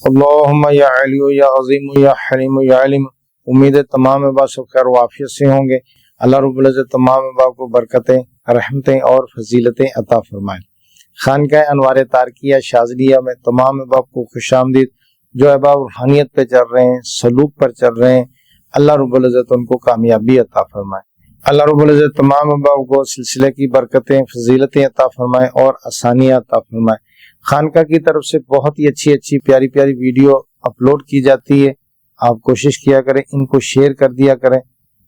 اللہم یا علی یا عظیم یا حلیم یا علیم۔ امید ہے تمام احباب سب خیر و عافیت سے ہوں گے۔ اللہ رب العزت تمام احباب کو برکتیں، رحمتیں اور فضیلتیں عطا فرمائیں۔ خانقاہ انوار تارکیہ شاذلیہ میں تمام احباب کو خوش آمدید۔ جو احباب روحانیت پہ چل رہے ہیں، سلوک پر چل رہے ہیں، اللہ رب العزت ان کو کامیابی عطا فرمائے۔ اللہ رب العزت تمام احباب کو سلسلے کی برکتیں، فضیلتیں عطا فرمائے اور آسانیاں عطا فرمائے۔ خانقاہ کی طرف سے بہت ہی اچھی پیاری ویڈیو اپلوڈ کی جاتی ہے۔ آپ کوشش کیا کریں، ان کو شیئر کر دیا کریں،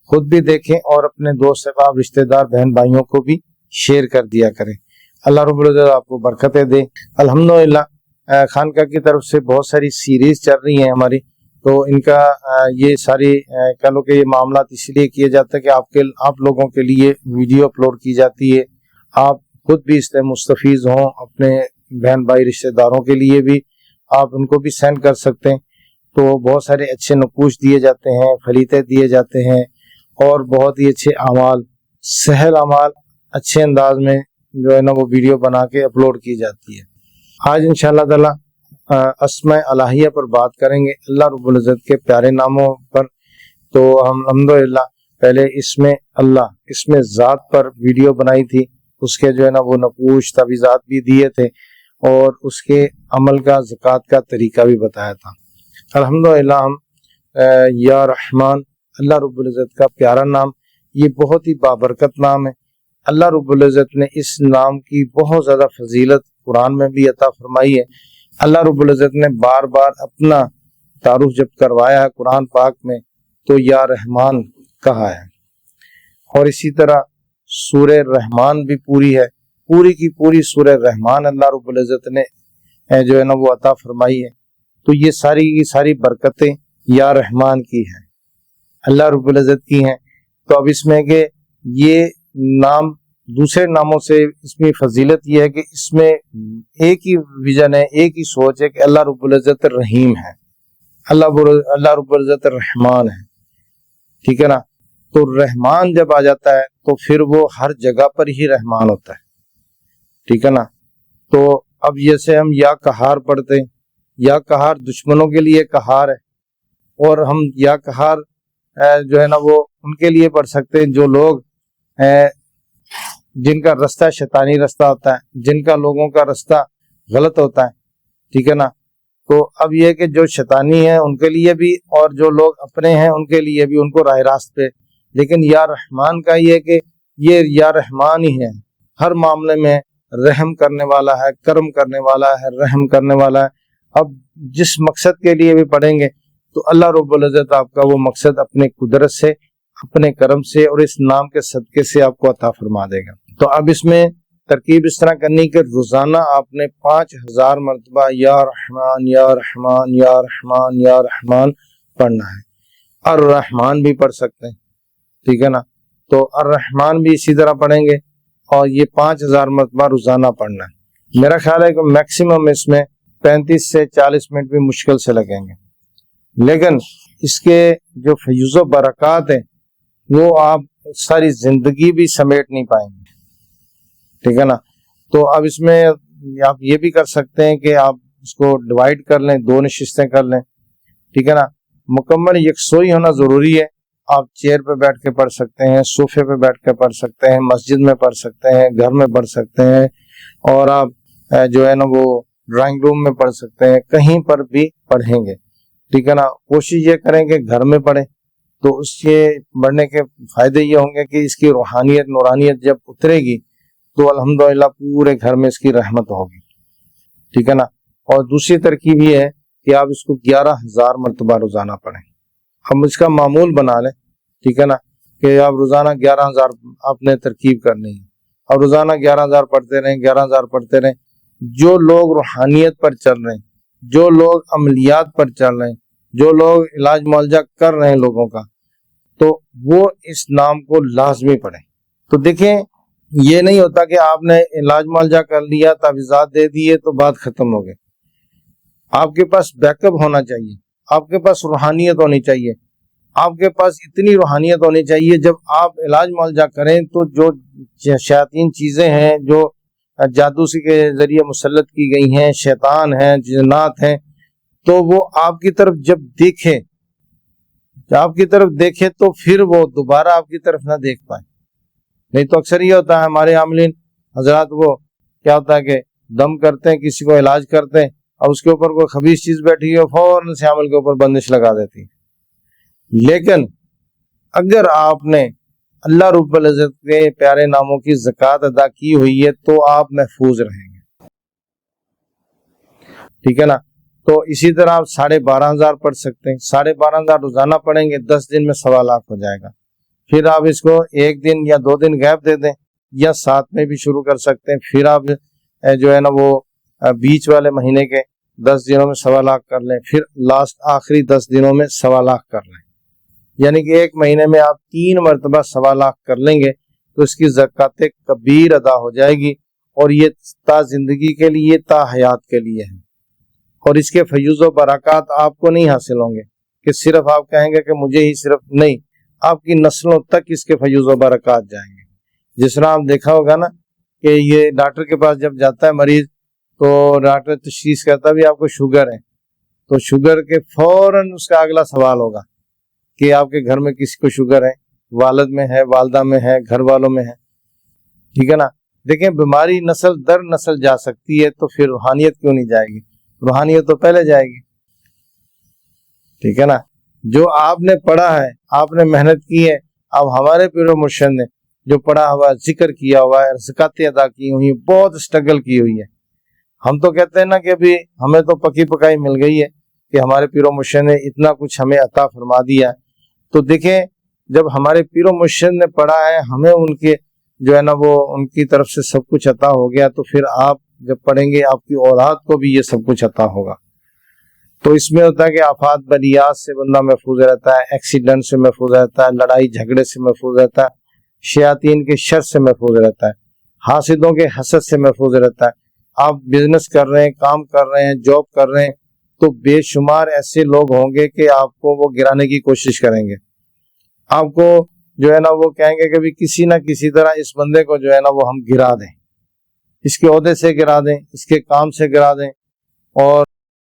خود بھی دیکھیں اور اپنے دوست احباب، رشتہ دار، بہن بھائیوں کو بھی شیئر کر دیا کریں۔ اللہ رب العزت آپ کو برکتیں دے۔ الحمدللہ خانقاہ کی طرف سے بہت ساری سیریز چل رہی ہیں ہماری، تو ان کا یہ ساری کہہ لو کہ یہ معاملات اس لیے کیے جاتے ہیں کہ آپ لوگوں کے لیے ویڈیو اپلوڈ کی جاتی ہے، آپ خود بھی اس سے مستفیض ہوں، اپنے بہن بھائی رشتہ داروں کے لیے بھی آپ ان کو بھی سینڈ کر سکتے ہیں۔ تو بہت سارے اچھے نقوش دیے جاتے ہیں، فلیتے دیے جاتے ہیں اور بہت ہی اچھے اعمال، سہل اعمال اچھے انداز میں جو ہے نا وہ ویڈیو بنا کے اپلوڈ کی جاتی ہے۔ آج انشاءاللہ تعالی اسماء الہیہ پر بات کریں گے، اللہ رب العزت کے پیارے ناموں پر۔ تو ہم الحمدللہ پہلے اسم اللہ، اسم ذات پر ویڈیو بنائی تھی، اس کے جو ہے نا وہ نقوش تعویذات بھی دیے تھے اور اس کے عمل کا، زکوٰۃ کا طریقہ بھی بتایا تھا۔ الحمدللہ ہم یا رحمان، اللہ رب العزت کا پیارا نام، یہ بہت ہی بابرکت نام ہے۔ اللہ رب العزت نے اس نام کی بہت زیادہ فضیلت قرآن میں بھی عطا فرمائی ہے۔ اللہ رب العزت نے بار بار اپنا تعارف جب کروایا ہے قرآن پاک میں تو یا رحمان کہا ہے، اور اسی طرح سورہ رحمان بھی پوری ہے، پوری کی پوری سورہ رحمان اللہ رب العزت نے جو ہے نا وہ عطا فرمائی ہے۔ تو یہ ساری برکتیں یا رحمان کی ہیں، اللہ رب العزت کی ہیں۔ تو اب اس میں کہ یہ نام دوسرے ناموں سے اس میں فضیلت یہ ہے کہ اس میں ایک ہی ویژن ہے، ایک ہی سوچ ہے کہ اللہ رب العزت رحیم ہے، اللہ رب العزت رحمان ہے، ٹھیک ہے نا۔ تو رحمان جب آ جاتا ہے تو پھر وہ ہر جگہ پر ہی رحمان ہوتا ہے، ٹھیک ہے نا۔ تو اب جیسے ہم یا قہار پڑھتے ہیں، یا قہار دشمنوں کے لیے قہار ہے، اور ہم یا قہار جو ہے نا وہ ان کے لیے پڑھ سکتے ہیں جو لوگ جن کا رستہ شیطانی رستہ ہوتا ہے، جن کا لوگوں کا رستہ غلط ہوتا ہے، ٹھیک ہے نا۔ تو اب یہ کہ جو شیطانی ہیں ان کے لیے بھی اور جو لوگ اپنے ہیں ان کے لیے بھی، ان کو راہ راست پہ۔ لیکن یا رحمان کا یہ کہ یہ یا رحمان ہی ہے، ہر معاملے میں رحم کرنے والا ہے، کرم کرنے والا ہے، رحم کرنے والا ہے۔ اب جس مقصد کے لیے بھی پڑھیں گے تو اللہ رب العزت آپ کا وہ مقصد اپنے قدرت سے، اپنے کرم سے اور اس نام کے صدقے سے آپ کو عطا فرما دے گا۔ تو اب اس میں ترکیب اس طرح کرنی کہ روزانہ آپ نے 5000 مرتبہ یا رحمان یا رحمان یا رحمان یا رحمان پڑھنا ہے۔ الرحمان بھی پڑھ سکتے ہیں، ٹھیک ہے نا۔ تو الرحمان بھی اسی طرح پڑھیں گے اور یہ 5000 مرتبہ روزانہ پڑھنا ہے۔ میرا خیال ہے کہ میکسیمم اس میں 35 سے 40 منٹ بھی مشکل سے لگیں گے، لیکن اس کے جو فیض و برکات ہیں وہ آپ ساری زندگی بھی سمیٹ نہیں پائیں گے، ٹھیک ہے نا۔ تو اب اس میں آپ یہ بھی کر سکتے ہیں کہ آپ اس کو ڈیوائیڈ کر لیں، 2 نشستیں کر لیں، ٹھیک ہے نا۔ مکمل یکسوئی ہونا ضروری ہے۔ آپ چیئر پہ بیٹھ کے پڑھ سکتے ہیں، صوفے پہ بیٹھ کے پڑھ سکتے ہیں، مسجد میں پڑھ سکتے ہیں، گھر میں پڑھ سکتے ہیں، اور آپ جو ہے نا وہ ڈرائنگ روم میں پڑھ سکتے ہیں، کہیں پر بھی پڑھیں گے، ٹھیک ہے نا۔ کوشش یہ کریں کہ گھر میں پڑھیں، تو اس کے بڑھنے کے فائدے یہ ہوں گے کہ اس کی روحانیت، نورانیت جب اترے گی تو الحمدللہ پورے گھر میں اس کی رحمت ہوگی، ٹھیک ہے نا۔ اور دوسری ترکیب یہ ہے کہ آپ اس کو 11000 مرتبہ روزانہ پڑھیں۔ ہم اس کا معمول بنا لیں، ٹھیک ہے نا، کہ آپ روزانہ 11000 آپ نے ترکیب کرنی ہے، اور روزانہ 11000 پڑھتے رہیں، 11000 پڑھتے رہیں۔ جو لوگ روحانیت پر چل رہے ہیں، جو لوگ عملیات پر چل رہے ہیں، جو لوگ علاج معالجہ کر رہے ہیں لوگوں کا، تو وہ اس نام کو لازمی پڑھیں۔ تو دیکھیں یہ نہیں ہوتا کہ آپ نے علاج معالجہ کر لیا، تعویذات دے دیے تو بات ختم ہو گئی۔ آپ کے پاس بیک اپ ہونا چاہیے، آپ کے پاس روحانیت ہونی چاہیے، آپ کے پاس اتنی روحانیت ہونی چاہیے جب آپ علاج معالجہ کریں تو جو شیاطین چیزیں ہیں، جو جادو کے ذریعے مسلط کی گئی ہیں، شیطان ہیں، جنات ہیں، تو وہ آپ کی طرف جب آپ کی طرف دیکھے تو پھر وہ دوبارہ آپ کی طرف نہ دیکھ پائے. نہیں تو اکثر یہ ہوتا ہے ہمارے عاملین حضرات، وہ کیا ہوتا ہے کہ دم کرتے ہیں، کسی کو علاج کرتے ہیں، اور اس کے اوپر کوئی خبیث چیز بیٹھی ہے فوراً سے عمل کے اوپر بندش لگا دیتی ہے. لیکن اگر آپ نے اللہ رب العزت کے پیارے ناموں کی زکوٰۃ ادا کی ہوئی ہے تو آپ محفوظ رہیں گے. ٹھیک ہے نا؟ تو اسی طرح آپ 12,500 پڑھ سکتے ہیں. 12,500 روزانہ پڑھیں گے، 10 دن میں 1,00,000 ہو جائے گا. پھر آپ اس کو 1 دن یا 2 دن گیپ دے دیں، یا 7 میں بھی شروع کر سکتے ہیں. پھر آپ جو ہے نا وہ بیچ والے مہینے کے 10 دنوں میں 1,00,000 کر لیں. پھر لاسٹ آخری 10 دنوں میں 1,00,000 کر لیں. یعنی کہ 1 مہینے میں آپ 3 مرتبہ 1,00,000 کر لیں گے تو اس کی زکوٰۃ کبیر ادا ہو جائے گی. اور یہ تا زندگی کے لیے، تا حیات کے لیے ہے. اور اس کے فیوز و برکات آپ کو نہیں حاصل ہوں گے کہ صرف آپ کہیں گے کہ مجھے ہی، صرف نہیں، آپ کی نسلوں تک اس کے فیوز و برکات جائیں گے. جس طرح آپ دیکھا ہوگا نا کہ یہ ڈاکٹر کے پاس جب جاتا ہے مریض تو ڈاکٹر تشخیص کرتا بھی آپ کو شوگر ہے، تو شوگر کے فوراً اس کا اگلا سوال ہوگا کہ آپ کے گھر میں کسی کو شوگر ہے، والد میں ہے، والدہ میں ہے، گھر والوں میں ہے. ٹھیک ہے نا؟ دیکھیں بیماری نسل در نسل جا سکتی ہے، تو پھر روحانیت کیوں نہیں جائے گی؟ روحانیت تو پہلے جائے گی. ٹھیک ہے نا؟ جو آپ نے پڑھا ہے، آپ نے محنت کی ہے. اب ہمارے پیر و مرشد نے جو پڑھا ہوا، ذکر کیا ہوا ہے، زکوٰۃ ادا کی ہوئی، بہت اسٹرگل کی ہوئی ہے. ہم تو کہتے ہیں نا کہ ابھی ہمیں تو پکی پکائی مل گئی ہے کہ ہمارے پیر و مرشد نے اتنا کچھ ہمیں عطا فرما دیا ہے. تو دیکھیں جب ہمارے پیر و مرشد نے پڑھا ہے، ہمیں ان کے جو ہے نا وہ ان کی طرف سے سب کچھ عطا ہو گیا، تو پھر آپ جب پڑھیں گے آپ کی اولاد کو بھی یہ سب کچھ عطا ہوگا. تو اس میں ہوتا ہے کہ آفات بلیات سے بندہ محفوظ رہتا ہے، ایکسیڈنٹ سے محفوظ رہتا ہے، لڑائی جھگڑے سے محفوظ رہتا ہے، شیاطین کے شر سے محفوظ رہتا ہے، حاسدوں کے حسد سے محفوظ رہتا ہے. آپ بزنس کر رہے ہیں، کام کر رہے ہیں، جاب کر رہے ہیں، تو بے شمار ایسے لوگ ہوں گے کہ آپ کو وہ گرانے کی کوشش کریں گے. آپ کو جو ہے نا وہ کہیں گے کہ بھی کسی نہ کسی طرح اس بندے کو جو ہے نا وہ ہم گرا دیں، اس کے عہدے سے گرا دیں، اس کے کام سے گرا دیں. اور